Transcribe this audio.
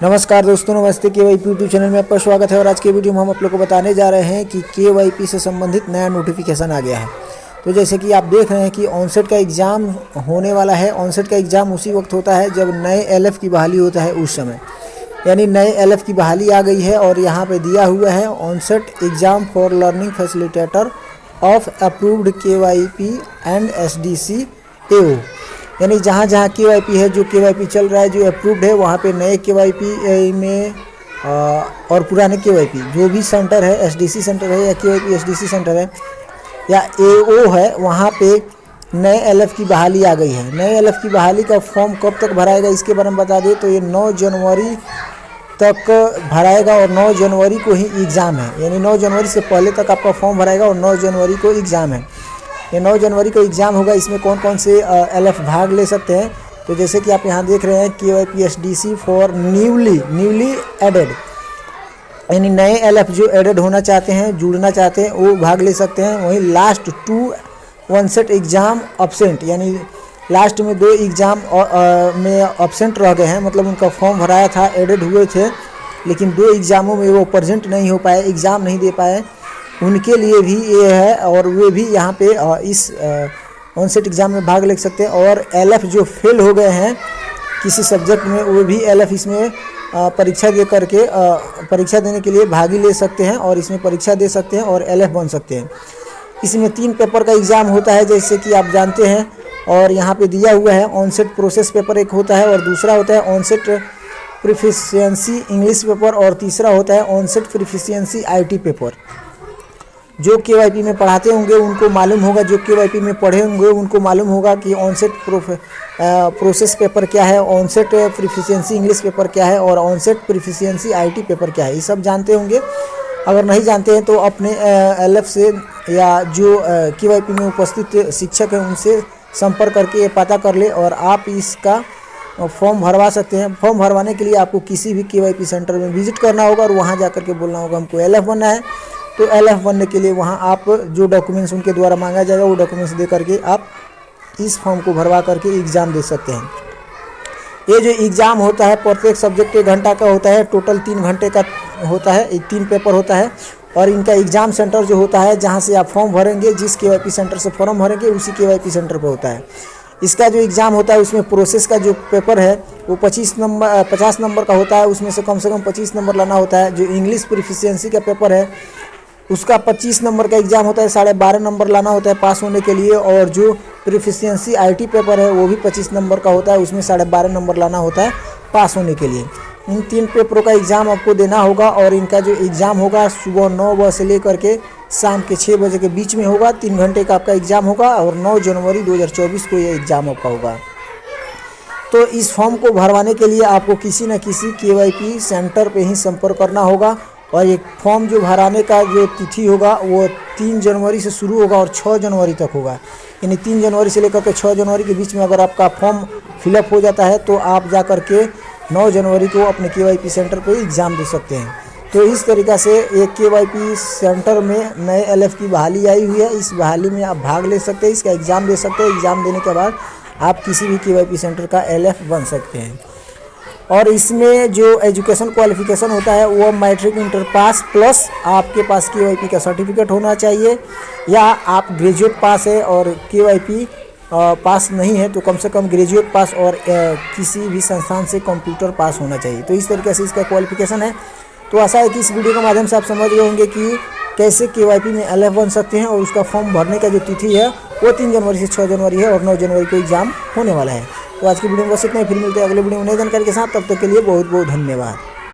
नमस्कार दोस्तों, नमस्ते। केवाईपी यूट्यूब चैनल में आपका स्वागत है। और आज के वीडियो में हम आप लोग को बताने जा रहे हैं कि केवाईपी से संबंधित नया नोटिफिकेशन आ गया है। तो जैसे कि आप देख रहे हैं कि ऑनसेट का एग्ज़ाम होने वाला है। ऑनसेट का एग्ज़ाम उसी वक्त होता है जब नए एलएफ की बहाली होता है, उस समय यानी नए एलएफ की बहाली आ गई है। और यहाँ पे दिया हुआ है onset exam for learning facilitator of approved KYP and SDC AO, यानी जहाँ जहाँ केवाईपी है, जो केवाईपी चल रहा है, जो अप्रूव्ड है, वहाँ पे नए केवाईपी में और पुराने केवाईपी जो भी सेंटर है, एसडीसी सेंटर है या केवाईपी एसडीसी सेंटर है या एओ है, वहाँ पे नए एलएफ की बहाली आ गई है। नए एलएफ की बहाली का फॉर्म कब तक भराएगा इसके बारे में बता दें तो ये 9 जनवरी तक भराएगा और 9 जनवरी को ही एग्ज़ाम है। यानी 9 जनवरी से पहले तक आपका फॉर्म भराएगा और 9 जनवरी को एग्ज़ाम है। ये 9 जनवरी को एग्ज़ाम होगा। इसमें कौन कौन से एलएफ भाग ले सकते हैं, तो जैसे कि आप यहाँ देख रहे हैं KYP SDC for newly added, यानी नए एलएफ जो एडेड होना चाहते हैं, जुड़ना चाहते हैं, वो भाग ले सकते हैं। वहीं लास्ट 2 ऑनसेट एग्ज़ाम अब्सेंट, यानी लास्ट में 2 एग्ज़ाम में अब्सेंट रह गए हैं, मतलब उनका फॉर्म भराया था, एडेड हुए थे, लेकिन 2 एग्ज़ामों में वो प्रेजेंट नहीं हो पाए, एग्ज़ाम नहीं दे पाए, उनके लिए भी ये है। और वे भी यहाँ पे इस ऑनसेट एग्ज़ाम में भाग ले सकते हैं। और एलएफ जो फेल हो गए हैं किसी सब्जेक्ट में, वो भी एलएफ इसमें परीक्षा दे करके परीक्षा देने के लिए भागी ले सकते हैं और इसमें परीक्षा दे सकते हैं और एलएफ बन सकते हैं। इसमें 3 पेपर का एग्ज़ाम होता है, जैसे कि आप जानते हैं। और यहाँ पे दिया हुआ है ऑनसेट प्रोसेस पेपर एक होता है और दूसरा होता है ऑनसेट प्रोफिशिएंसी इंग्लिश पेपर और तीसरा होता है ऑनसेट प्रोफिशिएंसी आईटी पेपर। जो केवाईपी में पढ़ाते होंगे उनको मालूम होगा, जो केवाईपी में पढ़े होंगे उनको मालूम होगा कि ऑनसेट प्रोसेस पेपर क्या है, ऑनसेट प्रोफिशिएंसी इंग्लिश पेपर क्या है और ऑनसेट प्रोफिशिएंसी आईटी पेपर क्या है, ये सब जानते होंगे। अगर नहीं जानते हैं तो अपने एलएफ से या जो केवाईपी में उपस्थित शिक्षक हैं उनसे संपर्क करके ये पता कर ले और आप इसका फॉर्म भरवा सकते हैं। फॉर्म भरवाने के लिए आपको किसी भी केवाईपी सेंटर में विजिट करना होगा और वहाँ जा कर के बोलना होगा हमको एलएफ बनना है। तो एलएफ बनने के लिए वहाँ आप जो डॉक्यूमेंट्स उनके द्वारा मांगा जाएगा वो डॉक्यूमेंट्स दे करके आप इस फॉर्म को भरवा करके एग्ज़ाम दे सकते हैं। ये जो एग्ज़ाम होता है प्रत्येक सब्जेक्ट 1 घंटा का होता है, टोटल 3 घंटे का होता है, 3 पेपर होता है। और इनका एग्ज़ाम सेंटर जो होता है, जहाँ से आप फॉर्म भरेंगे, जिस केवाईपी सेंटर से फॉर्म भरेंगे उसी केवाईपी सेंटर पर होता है। इसका जो एग्ज़ाम होता है उसमें प्रोसेस का जो पेपर है वो 50 नंबर का होता है। उसमें से कम 25 नंबर लाना होता है। जो इंग्लिश प्रोफिशिएंसी का पेपर है उसका 25 नंबर का एग्ज़ाम होता है, 12.5 नंबर लाना होता है पास होने के लिए। और जो प्रोफिशिएंसी आईटी पेपर है वो भी 25 नंबर का होता है, उसमें 12.5 नंबर लाना होता है पास होने के लिए। इन 3 पेपरों का एग्ज़ाम आपको देना होगा और इनका जो एग्ज़ाम होगा सुबह 9 बजे से लेकर के शाम के 6 बजे के बीच में होगा। 3 घंटे का आपका एग्ज़ाम होगा और 9 जनवरी 2024 को ये एग्ज़ाम आपका होगा। तो इस फॉर्म को भरवाने के लिए आपको किसी न किसी केवाईपी सेंटर पे ही संपर्क करना होगा। और ये फॉर्म जो भराने का जो तिथि होगा वो 3 जनवरी से शुरू होगा और 6 जनवरी तक होगा। यानी 3 जनवरी से लेकर के 6 जनवरी के बीच में अगर आपका फॉर्म फिलअप हो जाता है तो आप जा कर के 9 जनवरी को अपने केवाईपी सेंटर पे एग्ज़ाम दे सकते हैं। तो इस तरीक़ा से एक केवाईपी सेंटर में नए एलएफ की बहाली आई हुई है। इस बहाली में आप भाग ले सकते हैं, इसका एग्ज़ाम दे सकते हैं। एग्ज़ाम देने के बाद आप किसी भी केवाईपी सेंटर का एलएफ बन सकते हैं। और इसमें जो एजुकेशन क्वालिफिकेशन होता है वो मैट्रिक इंटर पास प्लस आपके पास केवाईपी का सर्टिफिकेट होना चाहिए, या आप ग्रेजुएट पास है और केवाईपी पास नहीं है तो कम से कम ग्रेजुएट पास और किसी भी संस्थान से कंप्यूटर पास होना चाहिए। तो इस तरीके से इसका क्वालिफिकेशन है। तो आशा है कि इस वीडियो के माध्यम से आप समझ गए होंगे कि कैसे केवाईपी में एलएफ बन सकते हैं। और उसका फॉर्म भरने का जो तिथि है वो 3 जनवरी से 6 जनवरी है और 9 जनवरी को एग्ज़ाम होने वाला है। तो आज की वीडियो में बस इतना ही। फिर मिलते हैं अगले वीडियो में नई जानकारी के साथ। तब तक के लिए बहुत बहुत धन्यवाद।